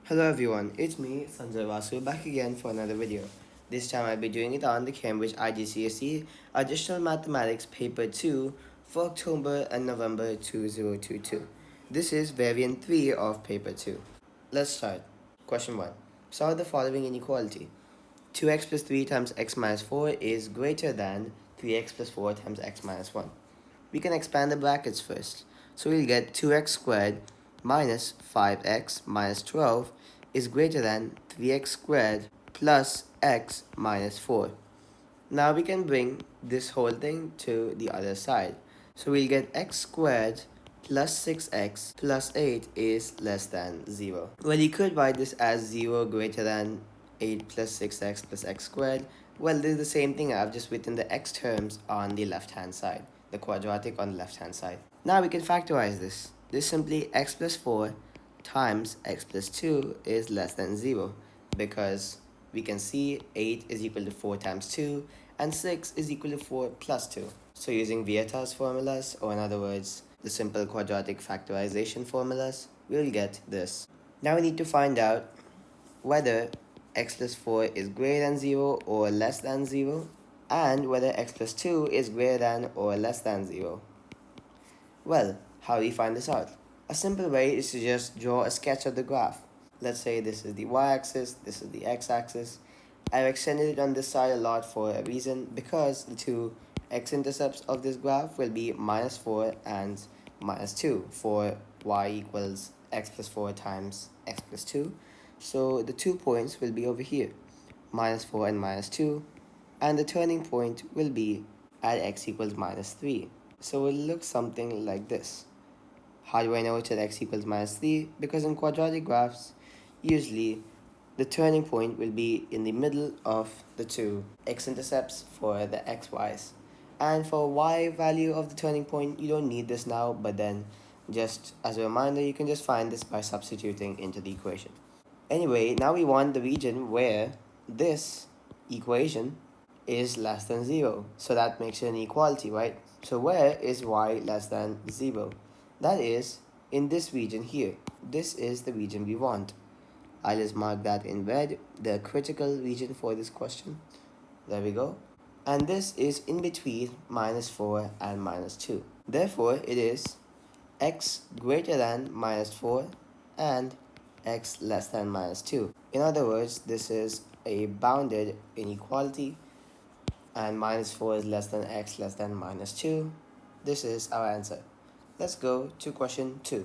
Hello everyone, it's me, Sanjay Vasu, back again for another video. This time I'll be doing it on the Cambridge IGCSE Additional Mathematics Paper 2 for October and November 2022. This is variant 3 of Paper 2. Let's start. Question 1. Solve the following inequality. 2x plus 3 times x minus 4 is greater than 3x plus 4 times x minus 1. We can expand the brackets first. So we'll get 2x squared minus 5x minus 12 is greater than 3x squared plus x minus 4. Now we can bring this whole thing to the other side. So we'll get x squared plus 6x plus 8 is less than 0. Well, you could write this as 0 greater than 8 plus 6x plus x squared. Well, this is the same thing. I've just written the x terms on the left hand side, the quadratic on the left hand side. Now we can factorize this. This simply x plus 4 times x plus 2 is less than 0 because we can see 8 is equal to 4 times 2 and 6 is equal to 4 plus 2. So using Vieta's formulas, or in other words, the simple quadratic factorization formulas, we'll get this. Now we need to find out whether x plus 4 is greater than 0 or less than 0, and whether x plus 2 is greater than or less than 0. Well, how do we find this out? A simple way is to just draw a sketch of the graph. Let's say this is the y-axis, this is the x-axis. I've extended it on this side a lot for a reason, because the two x-intercepts of this graph will be minus 4 and minus 2 for y equals x plus 4 times x plus 2. So the 2 points will be over here, minus 4 and minus 2, and the turning point will be at x equals minus 3. So it looks something like this. How do I know it's at x equals minus 3? Because in quadratic graphs, usually the turning point will be in the middle of the two x-intercepts for the xy's. And for y value of the turning point, you don't need this now, but then just as a reminder, you can just find this by substituting into the equation. Anyway, now we want the region where this equation is less than 0. So that makes it an equality, right? So where is y less than 0? That is in this region here. This is the region we want. I'll just mark that in red, the critical region for this question. There we go. And this is in between minus 4 and minus 2. Therefore, it is x greater than minus 4 and x less than minus 2. In other words, this is a bounded inequality, and minus 4 is less than x less than minus 2. This is our answer. Let's go to question 2.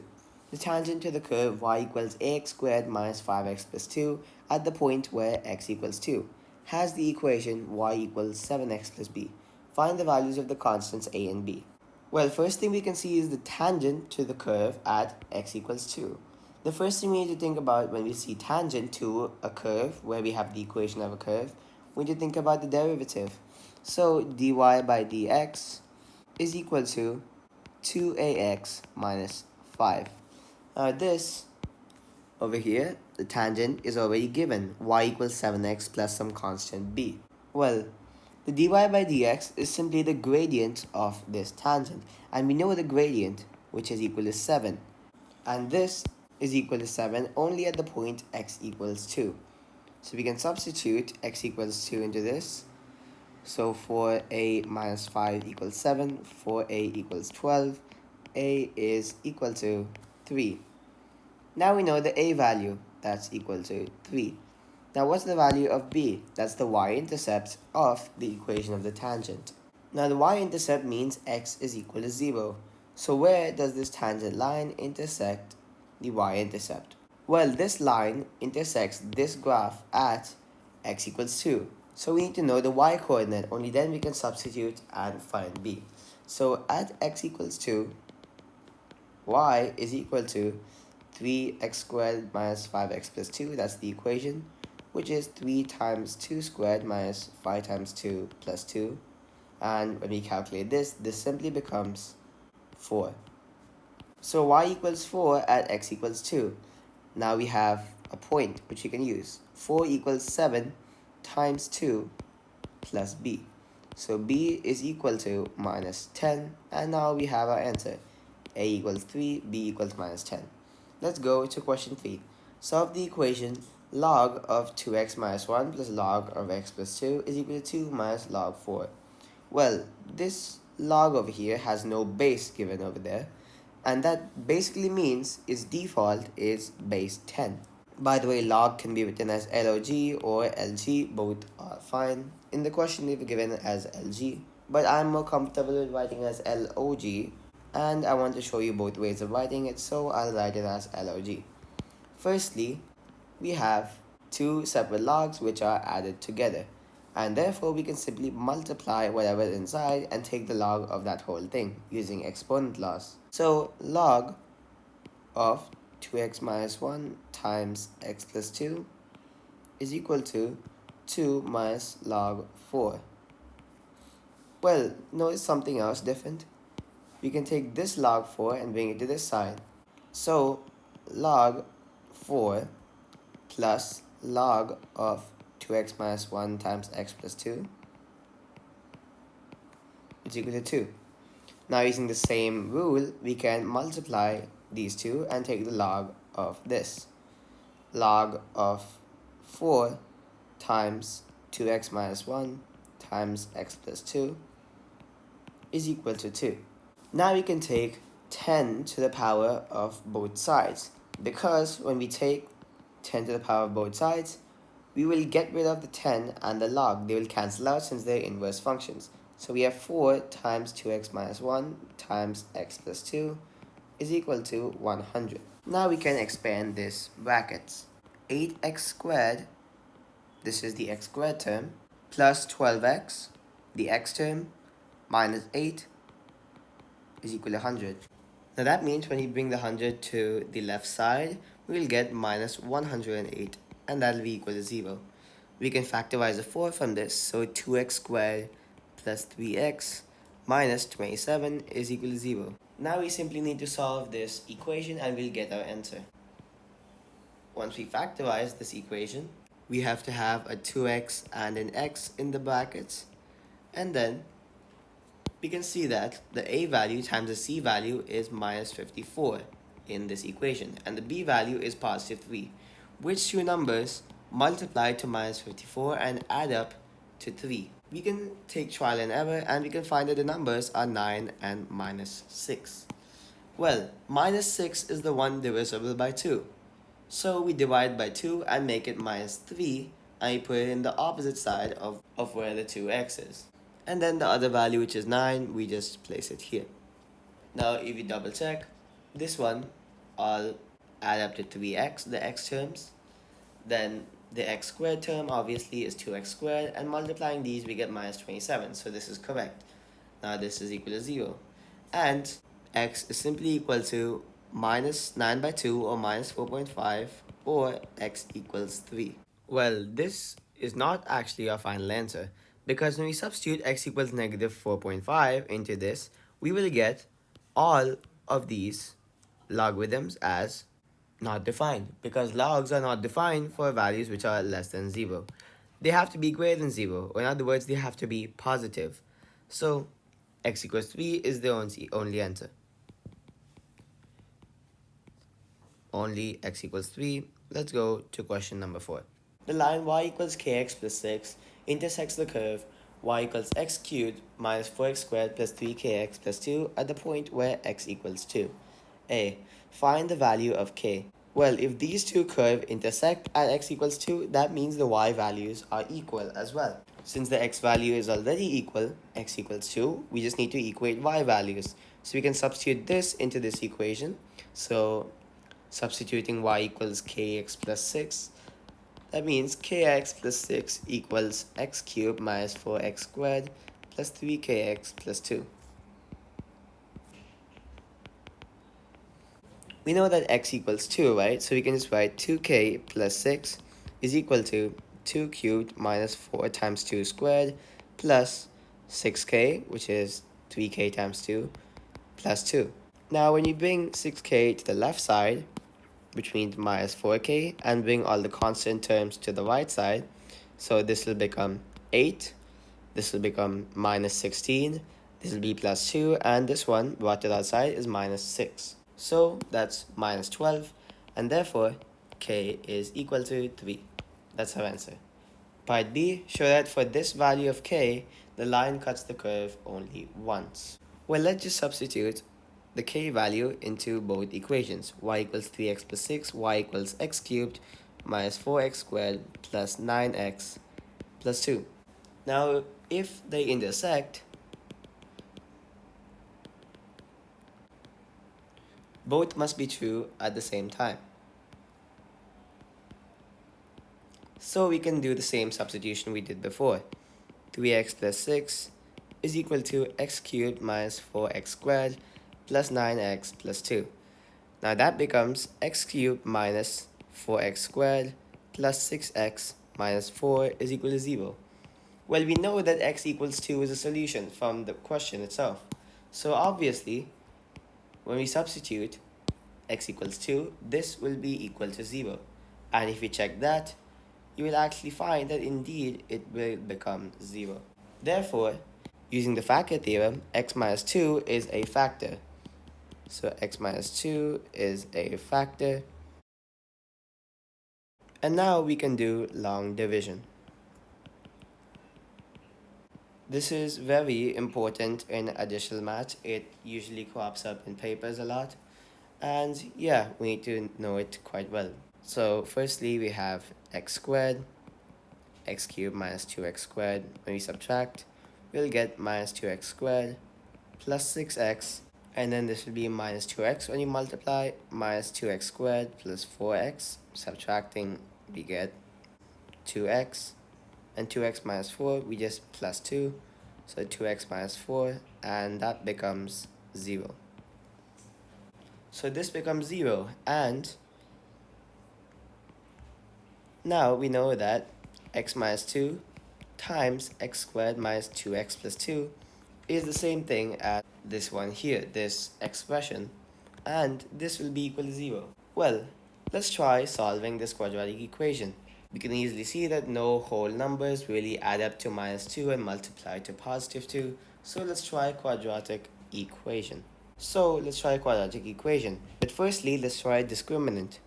The tangent to the curve y equals ax squared minus 5x plus 2 at the point where x equals 2 has the equation y equals 7x plus b. Find the values of the constants a and b. Well, first thing we can see is the tangent to the curve at x equals 2. The first thing we need to think about when we see tangent to a curve where we have the equation of a curve, we need to think about the derivative. So dy by dx is equal to 2ax minus 5. Now this over here, the tangent is already given, y equals 7x plus some constant b. Well, the dy by dx is simply the gradient of this tangent, and we know the gradient, which is equal to 7. And this is equal to 7 only at the point x equals 2. So we can substitute x equals 2 into this. So 4a minus 5 equals 7, 4a equals 12, a is equal to 3. Now we know the a value, that's equal to 3. Now what's the value of b? That's the y-intercept of the equation of the tangent. Now the y-intercept means x is equal to 0. So where does this tangent line intersect the y-intercept? Well, this line intersects this graph at x equals 2. So we need to know the y-coordinate, only then we can substitute and find b. So at x equals 2, y is equal to 3x squared minus 5x plus 2, that's the equation, which is 3 times 2 squared minus 5 times 2 plus 2. And when we calculate this simply becomes 4. So y equals 4 at x equals 2. Now we have a point which we can use. 4 equals 7 times 2 plus b. So b is equal to minus 10, and now we have our answer. A equals 3, b equals minus 10. Let's go to question 3. Solve the equation log of 2x minus 1 plus log of x plus 2 is equal to 2 minus log 4. Well, this log over here has no base given over there, and that basically means its default is base 10. By the way, log can be written as log or lg, both are fine. In the question they were given as lg, but I'm more comfortable with writing as log, and I want to show you both ways of writing it, so I'll write it as log. Firstly, we have two separate logs which are added together, and therefore we can simply multiply whatever is inside and take the log of that whole thing using exponent laws. So log of 2x minus 1 times x plus 2 is equal to 2 minus log 4. Well, notice something else different. We can take this log 4 and bring it to this side. So log 4 plus log of 2x minus 1 times x plus 2 is equal to 2. Now using the same rule, we can multiply these two and take the log of this. Log of 4 times 2x minus 1 times x plus 2 is equal to 2. Now we can take 10 to the power of both sides, because when we take 10 to the power of both sides, we will get rid of the 10 and the log. They will cancel out since they're inverse functions. So we have 4 times 2x minus 1 times x plus 2 is equal to 100. Now we can expand this brackets. 8x squared, this is the x squared term, plus 12x, the x term, minus 8 is equal to 100. Now that means when you bring the 100 to the left side, we will get minus 108, and that will be equal to 0. We can factorize the 4 from this, so 2x squared plus 3x minus 27 is equal to 0. Now we simply need to solve this equation and we'll get our answer. Once we factorize this equation, we have to have a 2x and an x in the brackets, and then we can see that the a value times the c value is minus 54 in this equation, and the b value is positive 3. Which two numbers multiply to minus 54 and add up to 3? We can take trial and error and we can find that the numbers are 9 and minus 6. Well, minus 6 is the one divisible by 2. So we divide by 2 and make it minus 3, and we put it in the opposite side of where the 2x is. And then the other value, which is 9, we just place it here. Now if we double check, this one I'll add up to 3x, the x terms. Then the x squared term obviously is 2x squared, and multiplying these we get minus 27, so this is correct. Now this is equal to 0, and x is simply equal to minus 9 by 2 or minus 4.5, or x equals 3. Well, this is not actually our final answer, because when we substitute x equals negative 4.5 into this, we will get all of these logarithms as not defined, because logs are not defined for values which are less than 0. They have to be greater than 0, or in other words, they have to be positive. So x equals 3 is the only answer. Only x equals 3. Let's go to question number 4. The line y equals kx plus 6 intersects the curve y equals x cubed minus 4x squared plus 3kx plus 2 at the point where x equals 2. A. Find the value of k. Well, if these two curves intersect at x equals 2, that means the y values are equal as well. Since the x value is already equal, x equals 2, we just need to equate y values. So we can substitute this into this equation. So substituting y equals kx plus 6, that means kx plus 6 equals x cubed minus 4x squared plus 3kx plus 2. We know that x equals 2, right? So we can just write 2k plus 6 is equal to 2 cubed minus 4 times 2 squared plus 6k, which is 3k times 2, plus 2. Now when you bring 6k to the left side, which means minus 4k, and bring all the constant terms to the right side, so this will become 8, this will become minus 16, this will be plus 2, and this one brought to the other side is minus 6. So that's minus 12, and therefore k is equal to 3. That's our answer. Part B, show that for this value of k, the line cuts the curve only once. Well, let's just substitute the k value into both equations. Y equals 3x plus 6, y equals x cubed minus 4x squared plus 9x plus 2. Now, if they intersect, both must be true at the same time. So we can do the same substitution we did before. 3x plus 6 is equal to x cubed minus 4x squared plus 9x plus 2. Now that becomes x cubed minus 4x squared plus 6x minus 4 is equal to 0. Well, we know that x equals 2 is a solution from the question itself. So obviously, when we substitute x equals 2, this will be equal to 0. And if we check that, you will actually find that indeed it will become 0. Therefore, using the factor theorem, x minus 2 is a factor. So x minus 2 is a factor. And now we can do long division. This is very important in additional math. It usually crops up in papers a lot. And yeah, we need to know it quite well. So firstly, we have x squared, x cubed minus 2x squared. When we subtract, we'll get minus 2x squared plus 6x. And then this will be minus 2x when you multiply, minus 2x squared plus 4x. Subtracting, we get 2x. And 2x minus 4, we just plus 2. So 2x minus 4, and that becomes 0. So this becomes 0, and now we know that x minus 2 times x squared minus 2x plus 2 is the same thing as this one here, this expression, and this will be equal to 0. Well, let's try solving this quadratic equation. We can easily see that no whole numbers really add up to minus 2 and multiply to positive 2. So let's try quadratic equation. But firstly, let's try discriminant.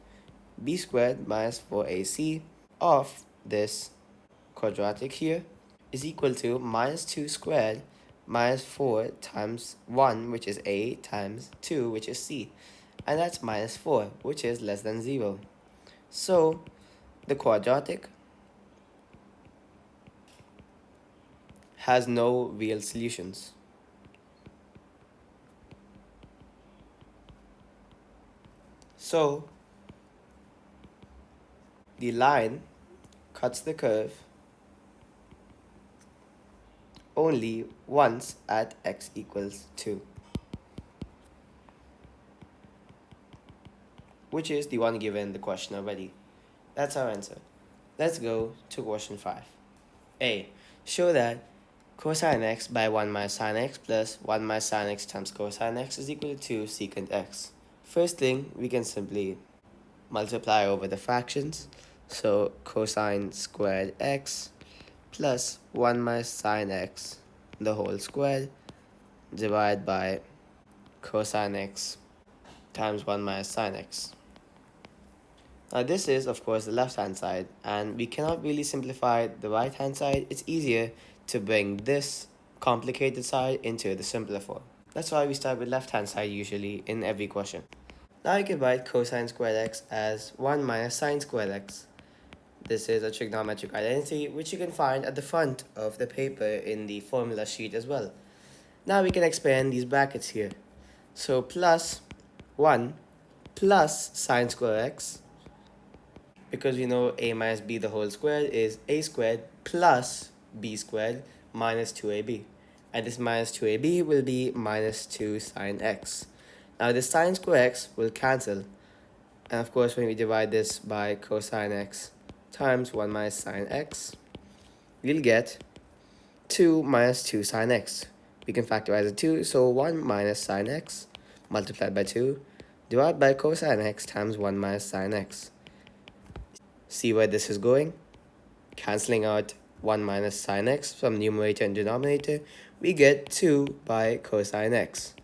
B squared minus 4ac of this quadratic here is equal to minus 2 squared minus 4 times 1, which is a, times 2, which is c. And that's minus 4, which is less than 0. So the quadratic has no real solutions. So the line cuts the curve only once at x equals 2, which is the one given in the question already. That's our answer. Let's go to question 5. A. Show that cosine x by 1 minus sine x plus 1 minus sine x times cosine x is equal to 2 secant x. First thing, we can simply multiply over the fractions. So cosine squared x plus 1 minus sine x the whole squared divided by cosine x times 1 minus sine x. Now this is of course the left hand side, and we cannot really simplify the right hand side. It's easier to bring this complicated side into the simpler form. That's why we start with left hand side usually in every question. Now you can write cosine squared x as 1 minus sine squared x. This is a trigonometric identity which you can find at the front of the paper in the formula sheet as well. Now we can expand these brackets here. So plus 1 plus sine squared x, because we know a minus b the whole squared is a squared plus b squared minus 2ab. And this minus 2ab will be minus 2 sine x. Now this sine squared x will cancel. And of course when we divide this by cosine x times 1 minus sine x, we'll get 2 minus 2 sine x. We can factorize the 2, so 1 minus sine x multiplied by 2 divided by cosine x times 1 minus sine x. See where this is going? Cancelling out 1 minus sine x from numerator and denominator, we get 2 by cosine x,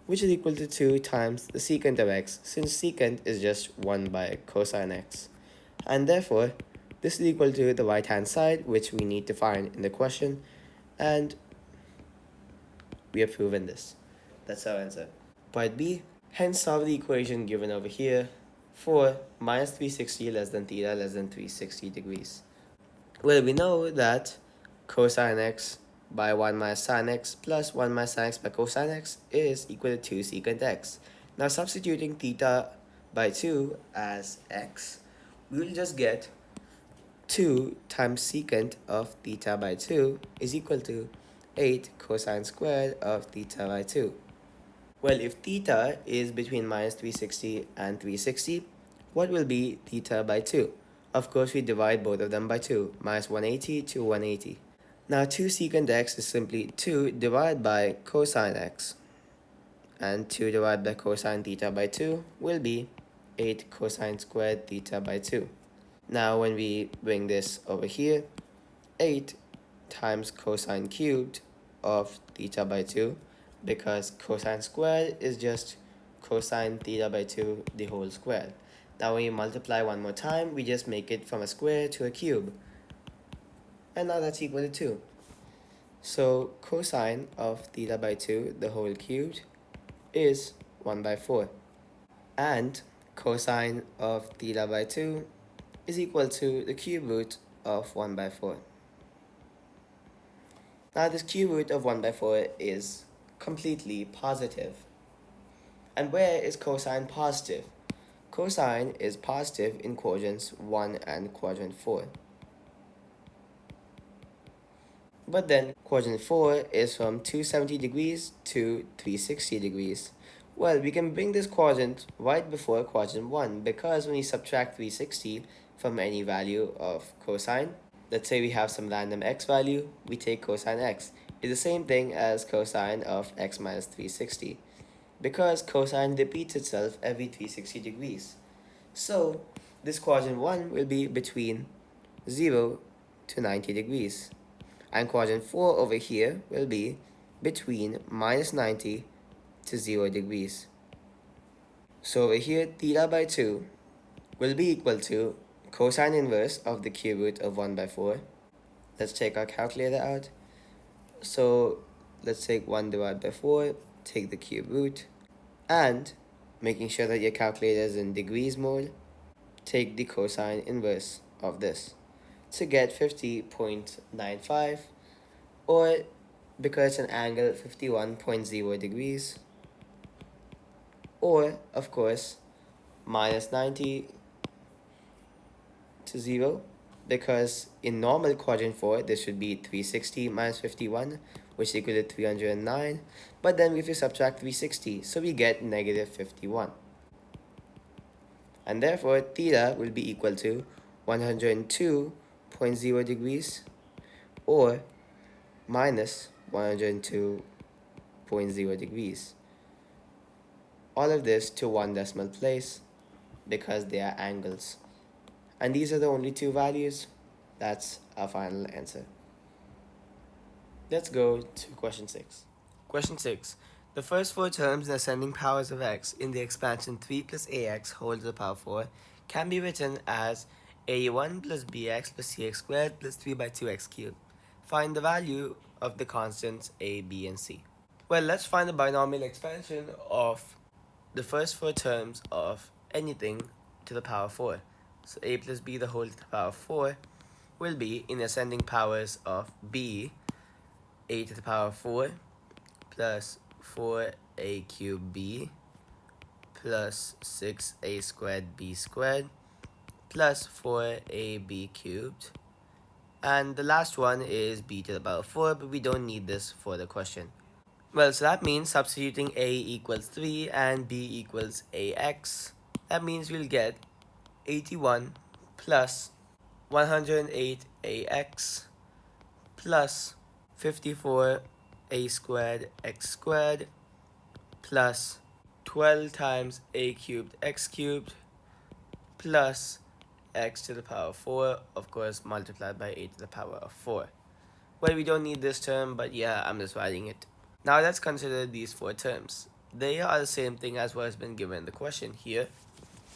which is equal to 2 times the secant of x, since secant is just 1 by cosine x. And therefore, this is equal to the right hand side, which we need to find in the question, and we have proven this. That's our answer. Part B, hence solve the equation given over here for minus 360 less than theta less than 360 degrees. Well, we know that cosine x by 1 minus sine x plus 1 minus sine x by cosine x is equal to 2 secant x. Now substituting theta by 2 as x, we will just get 2 times secant of theta by 2 is equal to 8 cosine squared of theta by 2. Well, if theta is between minus 360 and 360, what will be theta by 2? Of course, we divide both of them by 2, minus 180 to 180. Now 2 secant x is simply 2 divided by cosine x. And 2 divided by cosine theta by 2 will be 8 cosine squared theta by 2. Now when we bring this over here, 8 times cosine cubed of theta by 2, because cosine squared is just cosine theta by 2 the whole squared. Now when you multiply one more time, we just make it from a square to a cube. And now that's equal to 2. So cosine of theta by 2 the whole cubed is 1 by 4. And cosine of theta by 2 is equal to the cube root of 1 by 4. Now this cube root of 1 by 4 is completely positive. And where is cosine positive? Cosine is positive in quadrants 1 and quadrant 4. But then quadrant 4 is from 270 degrees to 360 degrees. Well, we can bring this quadrant right before quadrant 1, because when we subtract 360 from any value of cosine, let's say we have some random x value, we take cosine x. It's the same thing as cosine of x minus 360, because cosine repeats itself every 360 degrees. So this quadrant 1 will be between 0 to 90 degrees. And quadrant 4 over here will be between minus 90 to 0 degrees. So over here, theta by 2 will be equal to cosine inverse of the cube root of 1 by 4. Let's take our calculator out. So let's take 1 divided by 4, take the cube root, and making sure that your calculator is in degrees mode, take the cosine inverse of this to get 50.95, or because it's an angle, 51.0 degrees, or of course minus 90 to 0, because in normal quadrant 4 this should be 360 minus 51, which is equal to 309, but then we have to subtract 360, so we get negative 51. And therefore theta will be equal to 102.0 degrees or minus 102.0 degrees. All of this to one decimal place because they are angles. And these are the only two values. That's our final answer. Let's go to question 6. Question 6. The first four terms in ascending powers of x in the expansion 3 plus ax whole to the power 4 can be written as a1 plus bx plus cx squared plus 3 by 2x cubed. Find the value of the constants a, b, and c. Well, let's find the binomial expansion of the first four terms of anything to the power 4. So a plus b the whole to the power 4 will be in ascending powers of b, a to the power 4 plus 4a cubed b plus 6a squared b squared plus 4ab cubed. And the last one is b to the power 4, but we don't need this for the question. Well, so that means substituting a equals 3 and b equals ax. That means we'll get 81 plus 108 ax plus 54 a squared x squared plus 12 times a cubed x cubed plus x to the power 4, of course, multiplied by a to the power of 4. Well, we don't need this term, but yeah, I'm just writing it. Now let's consider these four terms. They are the same thing as what has been given in the question here.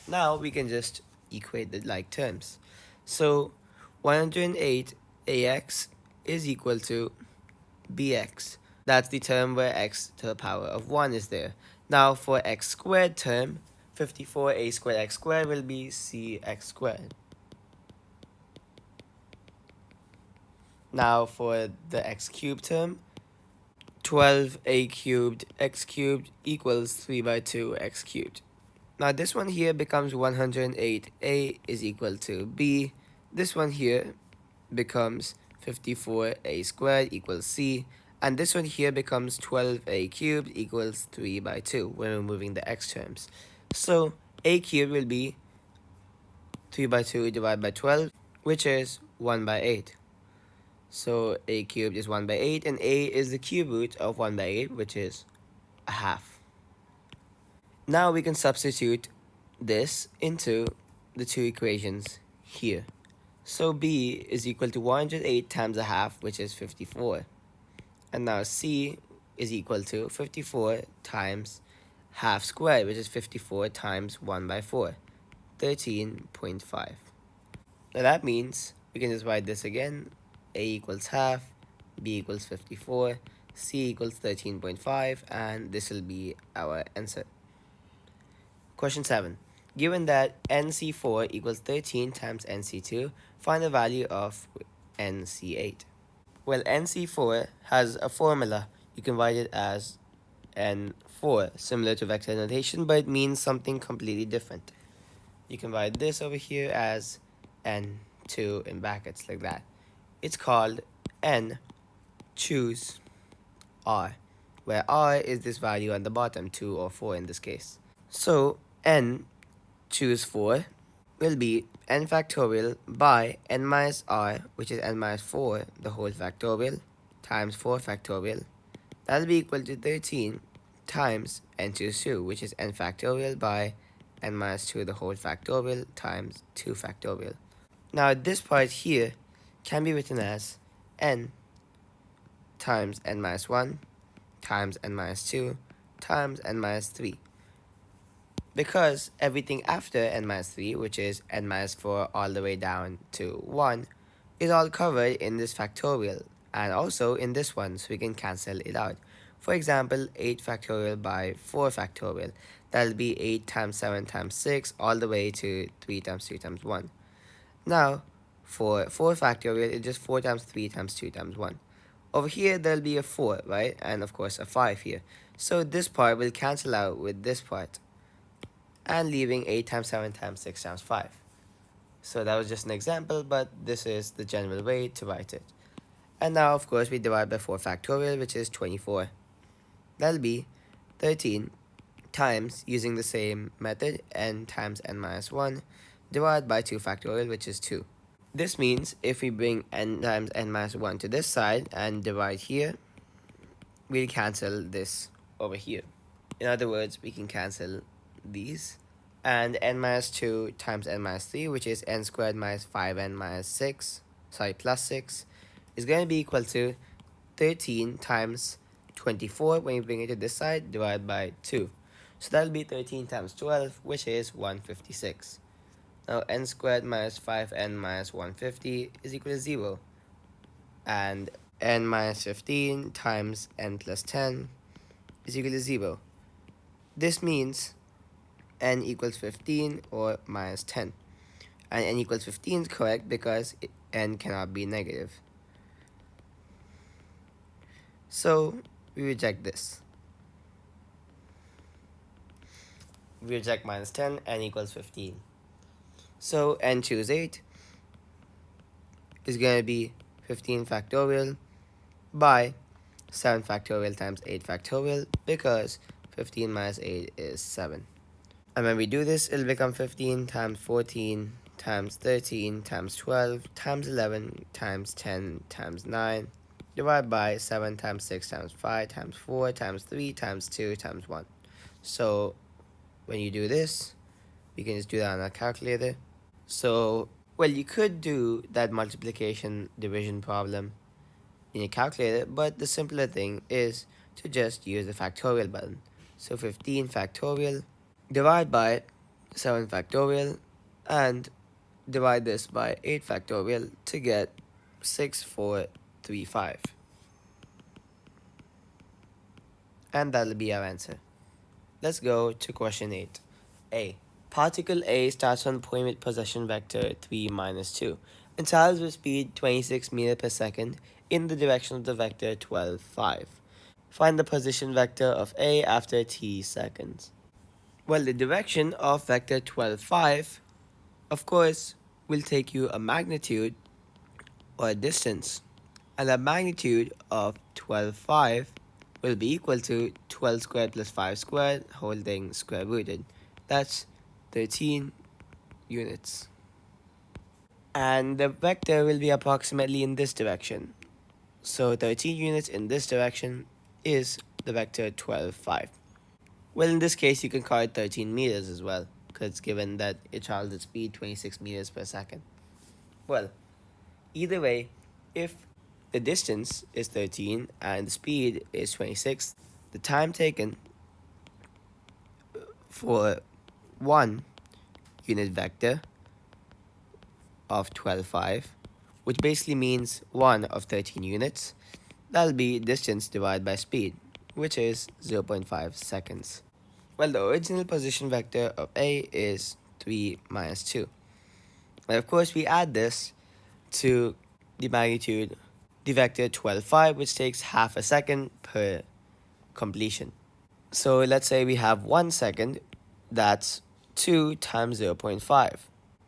Now we can just equate the like terms. So 108 ax is equal to bx. That's the term where x to the power of 1 is there. Now for x squared term, 54a squared x squared will be cx squared. Now for the x cubed term, 12a cubed x cubed equals 3 by 2 x cubed. Now this one here becomes 108a is equal to b. This one here becomes 54a squared equals c. And this one here becomes 12a cubed equals 3 by 2 when removing the x terms. So a cubed will be 3 by 2 divided by 12, which is 1 by 8. So a cubed is 1 by 8, and a is the cube root of 1 by 8, which is a half. Now we can substitute this into the two equations here. So b is equal to 108 times a half, which is 54. And now c is equal to 54 times half squared, which is 54 times 1 by 4, 13.5. Now that means we can just write this again. A equals half, b equals 54, c equals 13.5, and this will be our answer. Question 7. Given that NC4 equals 13 times NC2, find the value of NC8. Well, NC4 has a formula. You can write it as N4, similar to vector notation, but it means something completely different. You can write this over here as N2 in brackets like that. It's called N choose R, where R is this value on the bottom, 2 or 4 in this case. So N choose 4 will be n factorial by n minus r, which is n minus 4, the whole factorial, times 4 factorial. That will be equal to 13 times n choose 2, which is n factorial by n minus 2, the whole factorial, times 2 factorial. Now this part here can be written as n times n minus 1 times n minus 2 times n minus 3. Because everything after n minus 3, which is n minus 4 all the way down to 1, is all covered in this factorial and also in this one, so we can cancel it out. For example, 8 factorial by 4 factorial. That'll be 8 times 7 times 6 all the way to 3 times 3 times 1. Now, for 4 factorial, it's just 4 times 3 times 2 times 1. Over here, there'll be a 4, right? And of course, a 5 here. So this part will cancel out with this part, and leaving 8 times 7 times 6 times 5. So that was just an example, but this is the general way to write it. And now, of course, we divide by 4 factorial, which is 24. That'll be 13 times, using the same method, n times n minus 1, divided by 2 factorial, which is 2. This means if we bring n times n minus 1 to this side and divide here, we'll cancel this over here. In other words, we can cancel these, and n minus 2 times n minus 3, which is n squared minus 5n minus 6, plus 6, is going to be equal to 13 times 24 when you bring it to this side, divided by 2. So that'll be 13 times 12, which is 156. Now n squared minus 5n minus 150 is equal to 0. And n minus 15 times n plus 10 is equal to 0. This means n equals 15 or minus 10. And n equals 15 is correct because n cannot be negative. So we reject this. We reject minus 10, n equals 15. So n choose 8 is going to be 15 factorial by 7 factorial times 8 factorial, because 15 minus 8 is 7. And when we do this, it'll become 15 times 14 times 13 times 12 times 11 times 10 times 9, divided by 7 times 6 times 5 times 4 times 3 times 2 times 1. So when you do this, we can just do that on our calculator. So, well, you could do that multiplication division problem in your calculator, but the simpler thing is to just use the factorial button. So 15 factorial divided by 7 factorial and divide this by 8 factorial to get 6435. And that'll be our answer. Let's go to question 8. A. Particle A starts on point with position vector 3 minus 2 and travels with speed 26 meters per second in the direction of the vector 12, 5. Find the position vector of A after t seconds. Well, the direction of vector 12, 5, of course, will take you a magnitude or a distance. And the magnitude of 12, 5 will be equal to 12 squared plus 5 squared holding square rooted. That's 13 units. And the vector will be approximately in this direction. So 13 units in this direction is the vector 12, 5. Well, in this case, you can call it 13 meters as well, because given that it travels at speed 26 meters per second. Well, either way, if the distance is 13 and the speed is 26, the time taken for one unit vector of 12, 5, which basically means 1 of 13 units, that'll be distance divided by speed, which is 0.5 seconds. Well, the original position vector of A is 3 minus 2. And of course, we add this to the magnitude, the vector 12, 5, which takes half a second per completion. So let's say we have 1 second, that's 2 times 0.5,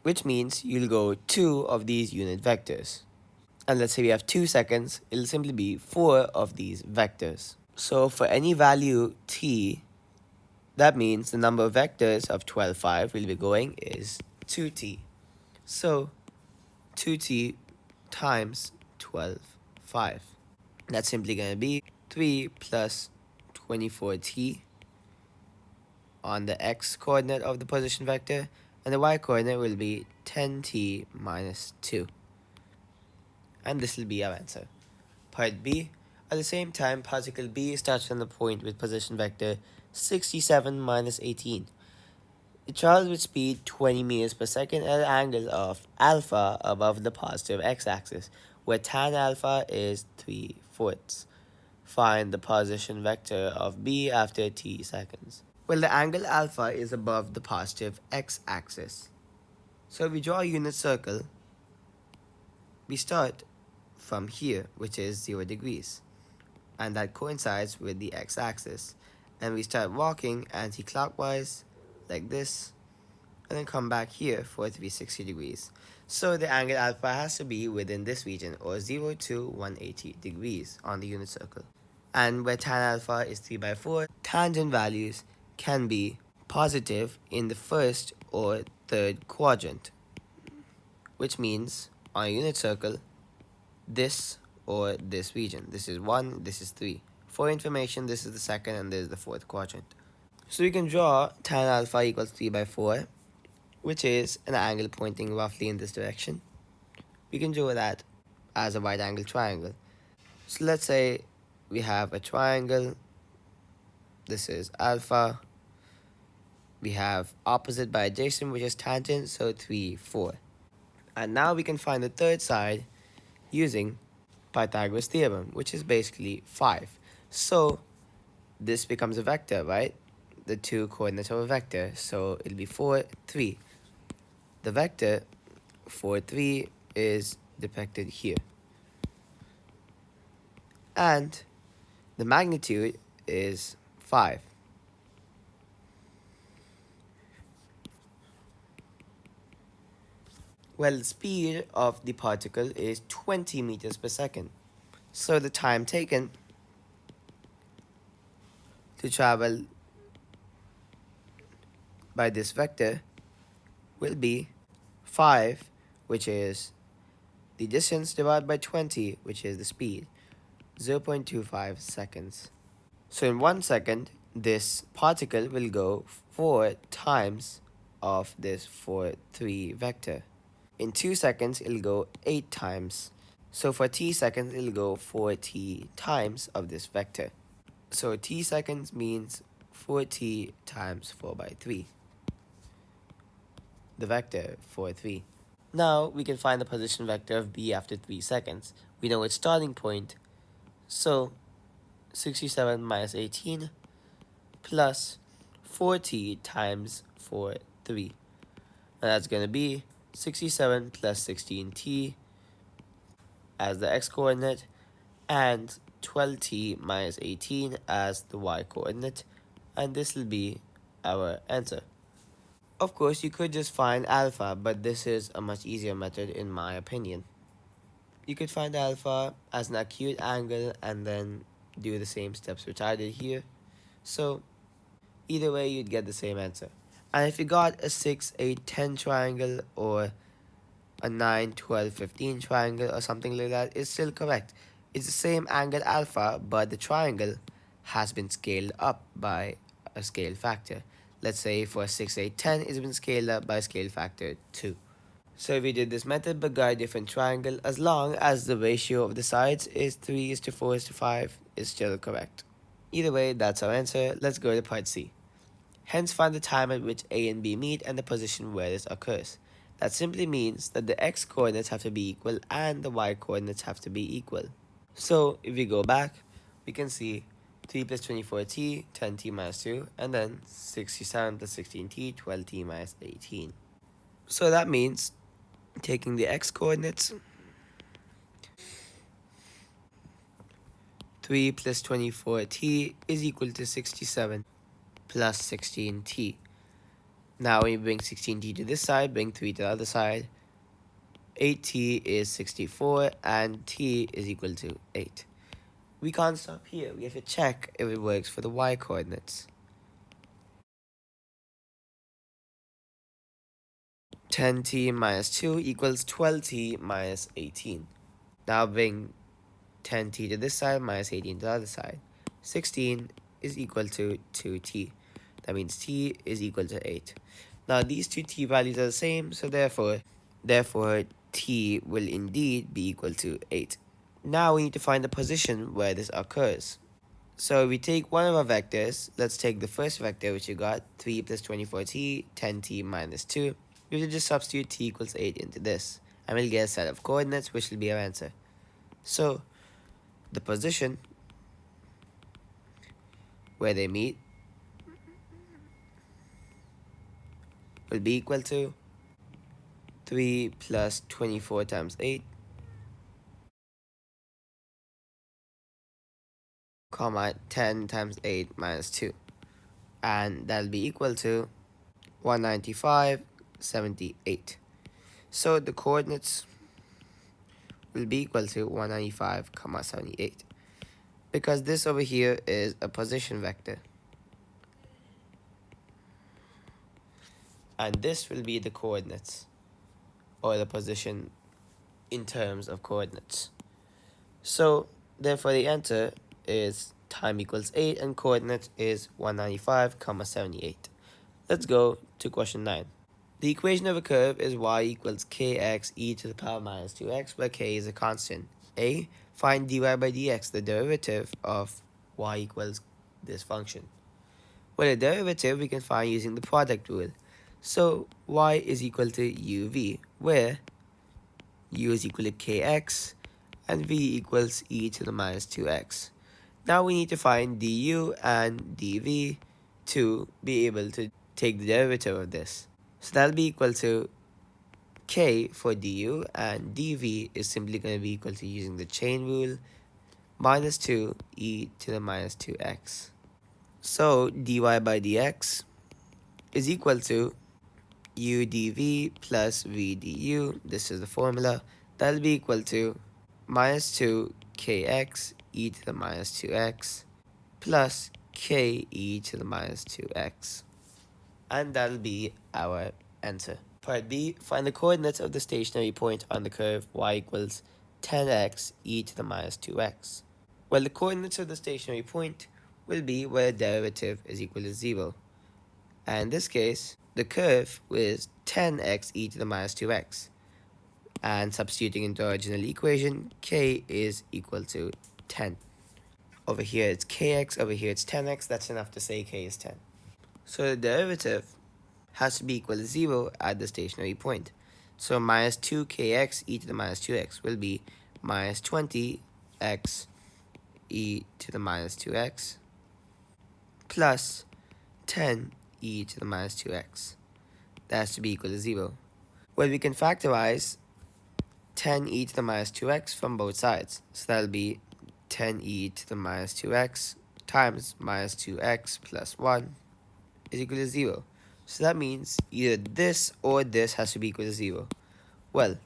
which means you'll go 2 of these unit vectors. And let's say we have 2 seconds, it'll simply be 4 of these vectors. So for any value t, that means the number of vectors of 12, 5 we'll be going is 2t. So 2t times 12, 5. That's simply going to be 3 plus 24t on the x coordinate of the position vector, and the y coordinate will be 10t minus 2. And this will be our answer. Part B. At the same time, particle B starts from the point with position vector 67 minus 18. It travels with speed 20 meters per second at an angle of alpha above the positive x-axis, where tan alpha is 3/4. Find the position vector of B after t seconds. Well, the angle alpha is above the positive x-axis. So if we draw a unit circle, we start from here, which is 0 degrees. And that coincides with the x-axis. And we start walking anti-clockwise, like this, and then come back here for 360 degrees. So the angle alpha has to be within this region, or 0 to 180 degrees on the unit circle. And where tan alpha is 3/4, tangent values can be positive in the first or third quadrant, which means on a unit circle, this or this region. This is 1, this is 3. For information, this is the second and this is the fourth quadrant. So we can draw tan alpha equals 3/4, which is an angle pointing roughly in this direction. We can draw that as a right angle triangle. So let's say we have a triangle. This is alpha. We have opposite by adjacent, which is tangent, so 3, 4. And now we can find the third side using Pythagoras theorem, which is basically 5. So this becomes a vector, right? The two coordinates of a vector. So it'll be 4, 3. The vector 4, 3 is depicted here. And the magnitude is 5. Well, the speed of the particle is 20 meters per second. So the time taken to travel by this vector will be 5, which is the distance, divided by 20, which is the speed, 0.25 seconds. So in 1 second, this particle will go 4 times of this 4, 3 vector. In 2 seconds, it'll go 8 times. So for t seconds, it'll go 4t times of this vector. So t seconds means 4t times 4/3. the vector for 3. Now we can find the position vector of b after 3 seconds. We know its starting point, so 67 minus 18 plus 40 times 3. And that's going to be 67 plus 16t as the x-coordinate and 12t minus 18 as the y-coordinate. And this will be our answer. Of course, you could just find alpha, but this is a much easier method in my opinion. You could find alpha as an acute angle and then do the same steps which I did here. So either way, you'd get the same answer. And if you got a 6, 8, 10 triangle or a 9, 12, 15 triangle or something like that, it's still correct. It's the same angle alpha, but the triangle has been scaled up by a scale factor. Let's say for 6, 8, 10, it's been scaled up by scale factor 2. So if we did this method but got a different triangle, as long as the ratio of the sides is 3:4:5, is still correct. Either way, that's our answer. Let's go to part C. Hence, find the time at which A and B meet and the position where this occurs. That simply means that the x-coordinates have to be equal and the y-coordinates have to be equal. So if we go back, we can see 3 plus 24t, 10t minus 2, and then 67 plus 16t, 12t minus 18. So that means taking the x-coordinates, 3 plus 24t is equal to 67 plus 16t. Now when you bring 16t to this side, bring 3 to the other side, 8t is 64 and t is equal to 8. We can't stop here. We have to check if it works for the y-coordinates. 10t minus 2 equals 12t minus 18. Now bring 10t to this side minus 18 to the other side. 16 is equal to 2t. That means t is equal to 8. Now these two t values are the same, so therefore t will indeed be equal to 8. Now we need to find the position where this occurs. So we take one of our vectors. Let's take the first vector which you got, 3 plus 24t, 10t minus 2. We will just substitute t equals 8 into this, and we'll get a set of coordinates which will be our answer. So the position where they meet will be equal to 3 plus 24 times 8, comma 10 times 8 minus 2. And that'll be equal to 195, 78. So the coordinates will be equal to 195, 78. Because this over here is a position vector. And this will be the coordinates, or the position in terms of coordinates. So therefore the answer is time equals 8 and coordinate is 195, 78. Let's go to question 9. The equation of a curve is y equals kx e to the power minus 2x, where k is a constant. A. Find dy by dx, the derivative of y equals this function. Well, a derivative we can find using the product rule. So y is equal to uv, where u is equal to kx and v equals e to the minus 2x. Now we need to find du and dv to be able to take the derivative of this. So that'll be equal to k for du, and dv is simply going to be equal to, using the chain rule, minus 2 e to the minus 2x. So dy by dx is equal to u dv plus v du. This is the formula. That'll be equal to minus 2 kx e to the minus 2x plus k e to the minus 2x. And that'll be our answer. Part B, find the coordinates of the stationary point on the curve y equals 10x e to the minus 2x. Well, the coordinates of the stationary point will be where the derivative is equal to 0. And in this case, the curve is 10x e to the minus 2x. And substituting into our original equation, k is equal to 10. Over here it's kx, over here it's 10x. That's enough to say k is 10. So the derivative has to be equal to 0 at the stationary point. So minus 2kx e to the minus 2x will be minus 20x e to the minus 2x plus 10 e to the minus 2x. That has to be equal to 0. Well, we can factorize 10 e to the minus 2x from both sides. So that'll be 10 e to the minus 2x times minus 2x plus 1 is equal to 0. So that means either this or this has to be equal to 0. Well,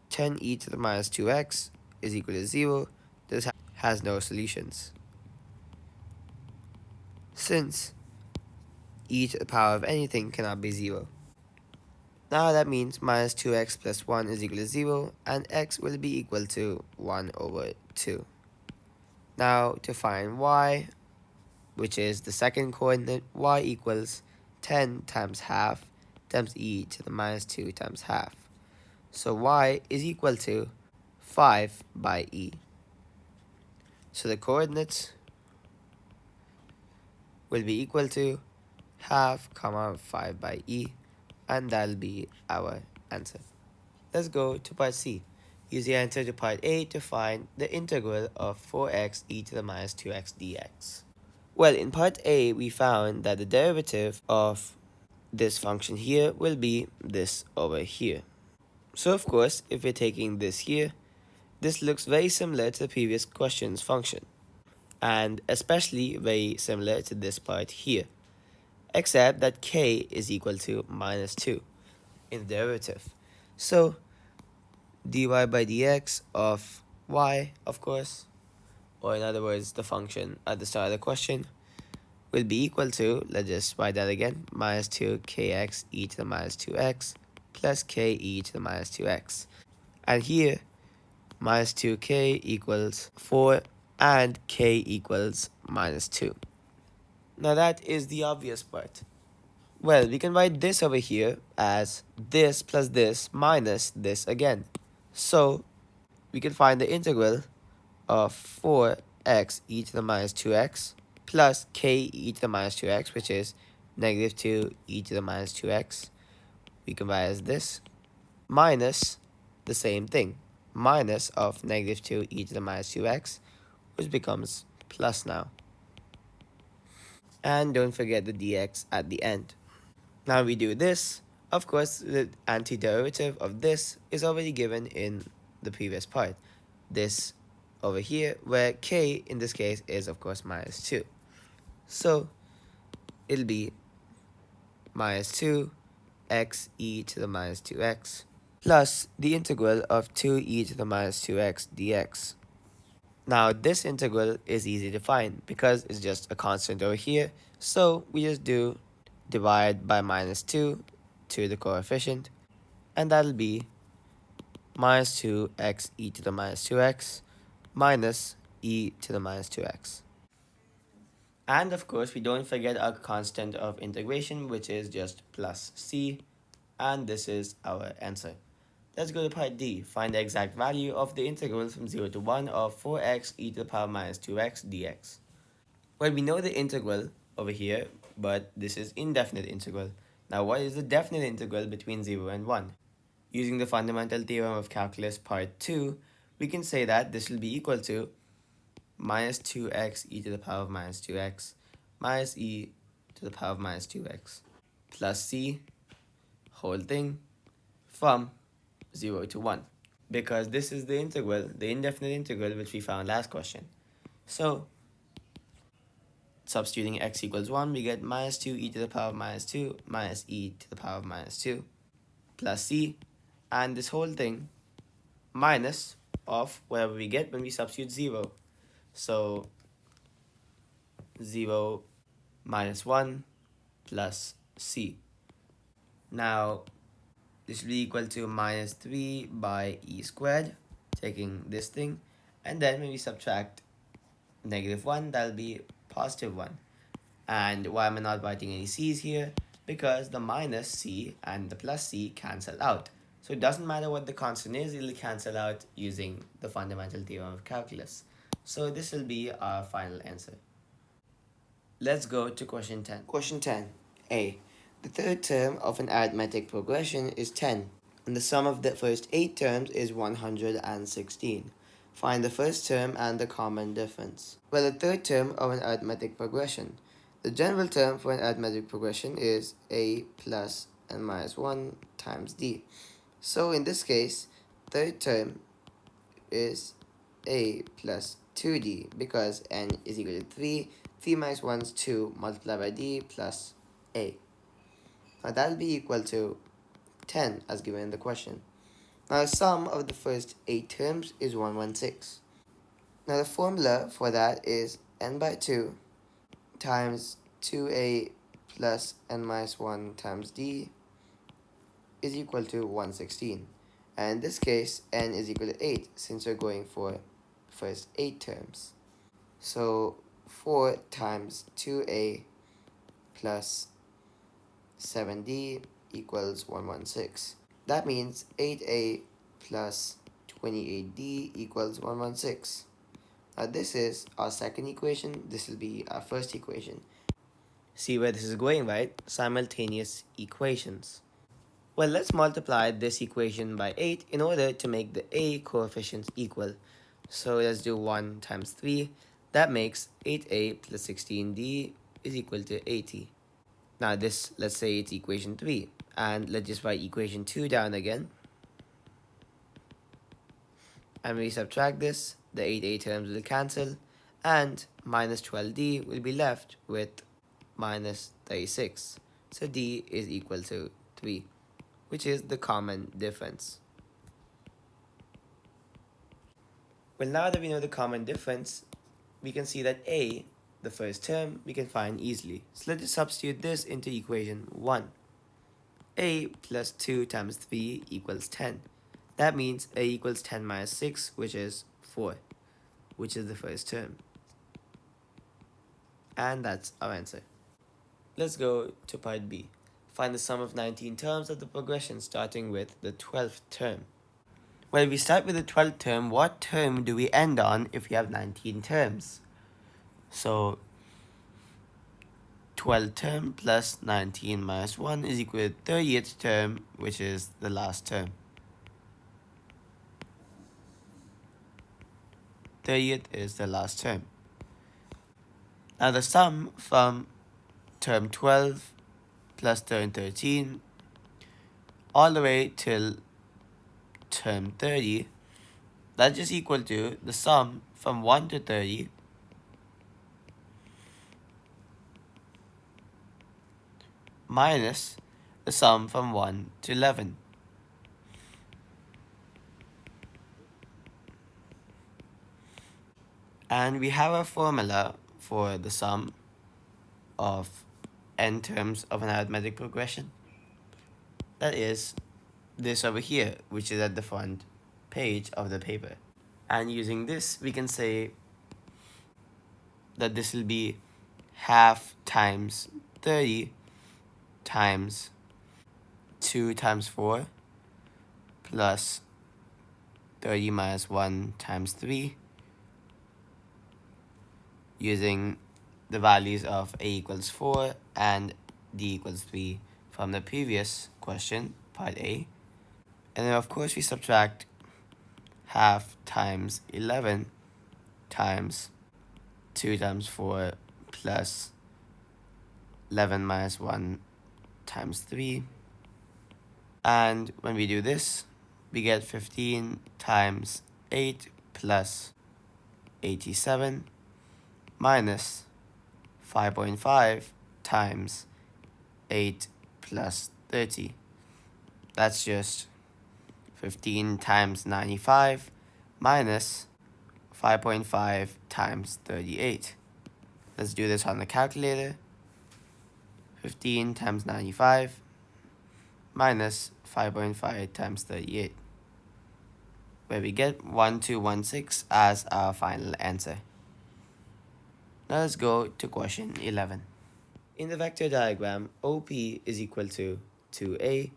10 e to the minus 2x is equal to 0. This has no solutions, since e to the power of anything cannot be 0. Now that means minus 2x plus 1 is equal to 0, and x will be equal to 1 over 2. Now to find y, which is the second coordinate, y equals 10 times half times e to the minus 2 times half. So y is equal to 5 by e. So the coordinates will be equal to half comma 5 by e, and that'll be our answer. Let's go to part C. Use the answer to part A to find the integral of 4x e to the minus 2x dx. Well, in part A, we found that the derivative of this function here will be this over here. So of course, if we're taking this here, this looks very similar to the previous question's function, and especially very similar to this part here, except that k is equal to minus 2 in the derivative. So dy by dx of y, of course, or in other words, the function at the start of the question, will be equal to, let's just write that again, minus 2kx e to the minus 2x plus k e to the minus 2x. And here, minus 2k equals 4 and k equals minus 2. Now that is the obvious part. Well, we can write this over here as this plus this minus this again. So we can find the integral of 4x e to the minus 2x plus k e to the minus 2x, which is negative 2 e to the minus 2x. We can write as this minus the same thing, minus of negative 2 e to the minus 2x, which becomes plus now. And don't forget the dx at the end. Now we do this. Of course, the antiderivative of this is already given in the previous part. This over here, where k in this case is of course minus 2. So it'll be minus 2 x e to the minus 2x plus the integral of 2e to the minus 2x dx. Now this integral is easy to find because it's just a constant over here, so we just do divide by minus 2 to the coefficient, and that'll be minus 2x e to the minus 2x minus e to the minus 2x. And of course, we don't forget our constant of integration, which is just plus c, and this is our answer. Let's go to part D. Find the exact value of the integral from 0 to 1 of 4x e to the power minus 2x dx. Well, we know the integral over here, but this is indefinite integral. Now, what is the definite integral between 0 and 1? Using the fundamental theorem of calculus part 2, we can say that this will be equal to minus 2x e to the power of minus 2x minus e to the power of minus 2x plus c whole thing from 0 to 1, because this is the integral, the indefinite integral, which we found last question. So substituting x equals 1, we get minus 2 e to the power of minus 2 minus e to the power of minus 2 plus c, and this whole thing minus of whatever we get when we substitute 0. So 0 minus 1 plus c. Now this will be equal to minus 3 by e squared, taking this thing, and then when we subtract negative 1, that'll be positive 1. And why am I not writing any c's here? Because the minus c and the plus c cancel out. So it doesn't matter what the constant is, it'll cancel out using the fundamental theorem of calculus. So this will be our final answer. Let's go to question 10. Question 10. A. The third term of an arithmetic progression is 10, and the sum of the first 8 terms is 116. Find the first term and the common difference. Well, the third term of an arithmetic progression. The general term for an arithmetic progression is a plus n minus 1 times d. So in this case, third term is a plus 2d because n is equal to 3. 3 minus 1 is 2 multiplied by d plus a. Now that will be equal to 10 as given in the question. Now the sum of the first 8 terms is 116. Now the formula for that is n by 2 times 2a plus n minus 1 times d is equal to 116. And in this case, n is equal to 8 since we're going for first 8 terms. So 4 times 2a plus 7d equals 116. That means 8a plus 28d equals 116. Now this is our second equation. This will be our first equation. See where this is going, right? Simultaneous equations. Well, let's multiply this equation by 8 in order to make the a coefficients equal. So let's do 1 times 3. That makes 8a plus 16d is equal to 80. Now this, let's say it's equation 3. And let's just write equation 2 down again. And when we subtract this, the 8a terms will cancel. And minus 12d will be left with minus 36. So d is equal to 3, which is the common difference. Well, now that we know the common difference, we can see that a, the first term, we can find easily. So let's just substitute this into equation 1. A plus 2 times 3 equals 10. That means a equals 10 minus 6, which is 4, which is the first term. And that's our answer. Let's go to part B. Find the sum of 19 terms of the progression starting with the 12th term. Well, if we start with the 12th term, what term do we end on if we have 19 terms? So 12th term plus 19 minus 1 is equal to 30th term, which is the last term. 30th is the last term. Now the sum from term 12 plus term 13 all the way till term 30, that's just equal to the sum from 1 to 30 minus the sum from 1 to 11. And we have a formula for the sum of n terms of an arithmetic progression. That is this over here, which is at the front page of the paper. And using this, we can say that this will be half times 30 times 2 times 4 plus 30 minus 1 times 3 using the values of a equals 4 and d equals 3 from the previous question, part A. And then of course we subtract half times 11 times 2 times 4 plus 11 minus 1 times 3. And when we do this, we get 15 times 8 plus 87 minus 5.5 times 8 plus 30. That's just 15 times 95 minus 5.5 times 38. Let's do this on the calculator. 15 times 95 minus 5.5 times 38, where we get 1216 as our final answer. Now let's go to question 11. In the vector diagram, OP is equal to 2a,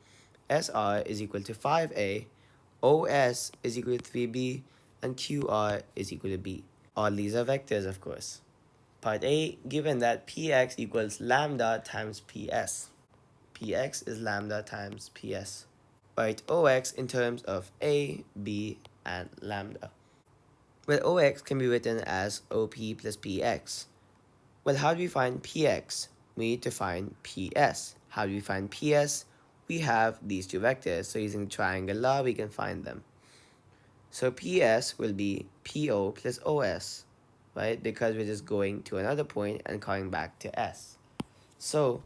SR is equal to 5a, OS is equal to 3b, and QR is equal to b. All these are vectors, of course. Part A, given that px equals lambda times ps. px is lambda times ps. Write ox in terms of a, b, and lambda. Well, ox can be written as op plus px. Well, how do we find px? We need to find ps. How do we find ps? We have these two vectors, so using triangle law, we can find them. So ps will be po plus os, right? Because we're just going to another point and coming back to s. So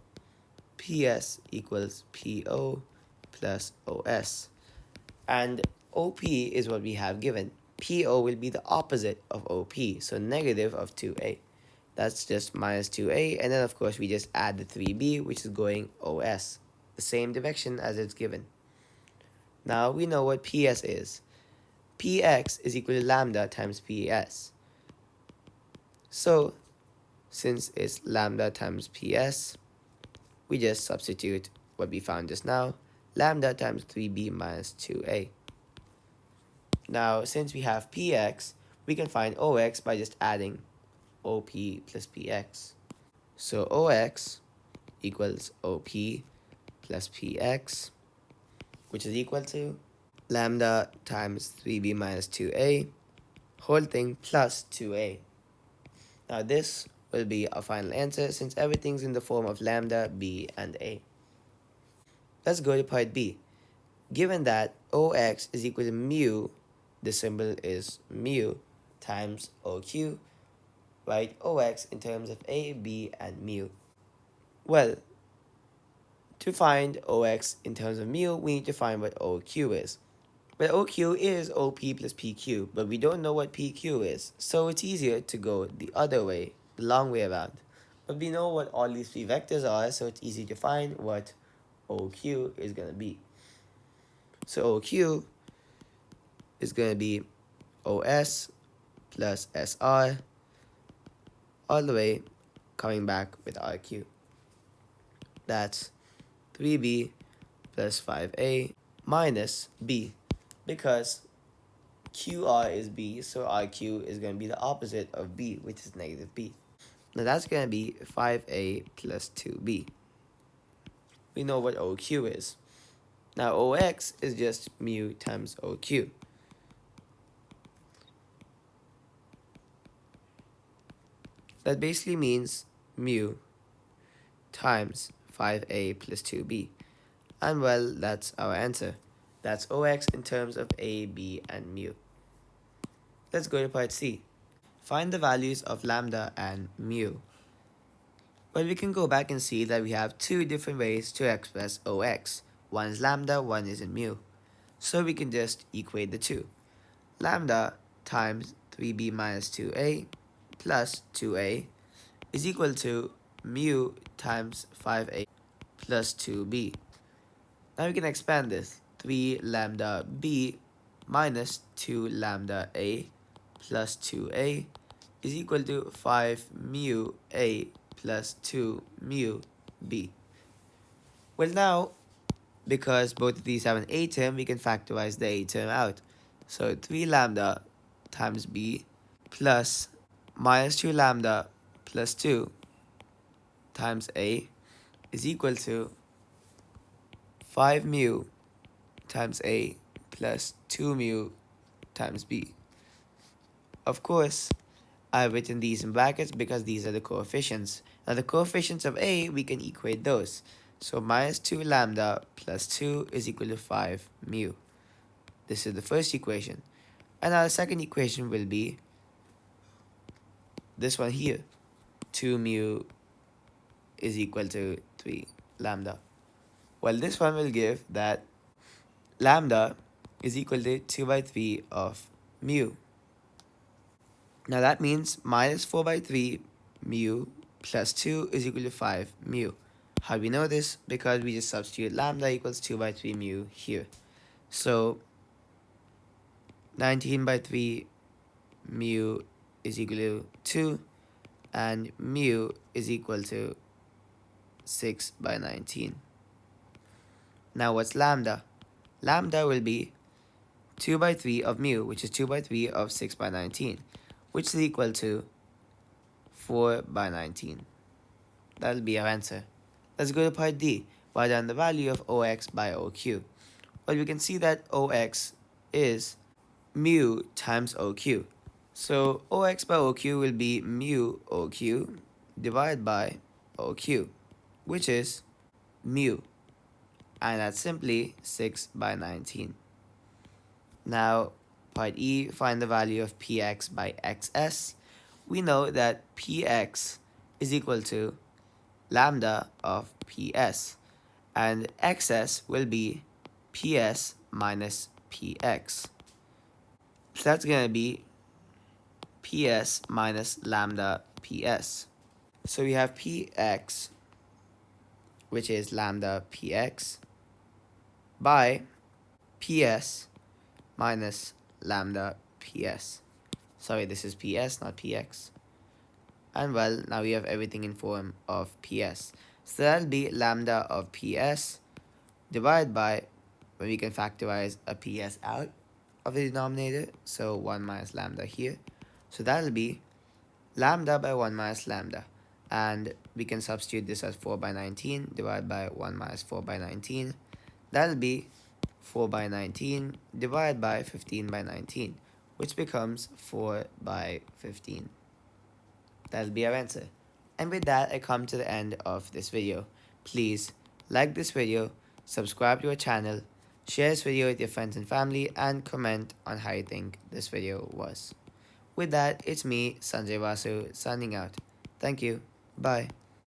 ps equals po plus os. And op is what we have given. Po will be the opposite of op, so negative of 2a. That's just minus 2a, and then of course we just add the 3b, which is going os, the same direction as it's given. Now we know what ps is. Px is equal to lambda times ps. So, since it's lambda times ps, we just substitute what we found just now, lambda times 3b minus 2a. Now, since we have px, we can find ox by just adding op plus px. So ox equals op plus px, which is equal to lambda times 3b minus 2a, whole thing plus 2a. Now this will be our final answer since everything's in the form of lambda, b, and a. Let's go to part b. Given that ox is equal to mu, the symbol is mu, times oq, write ox in terms of a, b, and mu. Well, to find ox in terms of mu, we need to find what oq is. Well, OQ is OP plus PQ, but we don't know what PQ is, so it's easier to go the other way, the long way around. But we know what all these three vectors are, so it's easy to find what OQ is going to be. So OQ is going to be OS plus SR, all the way coming back with RQ. That's 3B plus 5A minus B. Because QR is B, so RQ is going to be the opposite of B, which is negative B. Now that's going to be 5A plus 2B. We know what OQ is. Now OX is just mu times OQ. That basically means mu times 5A plus 2B. And well, that's our answer. That's OX in terms of A, B, and mu. Let's go to part C. Find the values of lambda and mu. Well, we can go back and see that we have two different ways to express OX. One is lambda, one is in mu. So we can just equate the two. Lambda times 3b minus 2a plus 2a is equal to mu times 5a plus 2b. Now we can expand this. 3 lambda b minus 2 lambda a plus 2a is equal to 5 mu a plus 2 mu b. Well, now, because both of these have an a term, we can factorize the a term out. So 3 lambda times b plus minus 2 lambda plus 2 times a is equal to 5 mu times a plus 2 mu times b. Of course, I've written these in brackets because these are the coefficients. Now the coefficients of a, we can equate those. So minus 2 lambda plus 2 is equal to 5 mu. This is the first equation. And our second equation will be this one here. 2 mu is equal to 3 lambda. Well, this one will give that lambda is equal to 2 by 3 of mu. Now that means minus 4 by 3 mu plus 2 is equal to 5 mu. How do we know this? Because we just substitute lambda equals 2 by 3 mu here. So 19 by 3 mu is equal to 2 and mu is equal to 6 by 19. Now what's lambda? Lambda will be 2 by 3 of mu, which is 2 by 3 of 6 by 19, which is equal to 4 by 19. That'll be our answer. Let's go to part D. write down the value of OX by OQ. Well, we can see that OX is mu times OQ. So OX by OQ will be mu OQ divided by OQ, which is mu, and that's simply 6 by 19. Now, part E, find the value of px by xs. We know that px is equal to lambda of ps, and xs will be ps minus px. So that's going to be ps minus lambda ps. So we have px, which is lambda px, by ps minus lambda ps. Sorry, this is ps, not px. And well, now we have everything in form of ps. So that'll be lambda of ps divided by, when we can factorize a ps out of the denominator, so 1 minus lambda here. So that'll be lambda by 1 minus lambda. And we can substitute this as 4 by 19 divided by 1 minus 4 by 19. That'll be 4 by 19 divided by 15 by 19, which becomes 4 by 15. That'll be our answer. And with that, I come to the end of this video. Please like this video, subscribe to our channel, share this video with your friends and family, and comment on how you think this video was. With that, it's me, Sanjay Vasu, signing out. Thank you. Bye.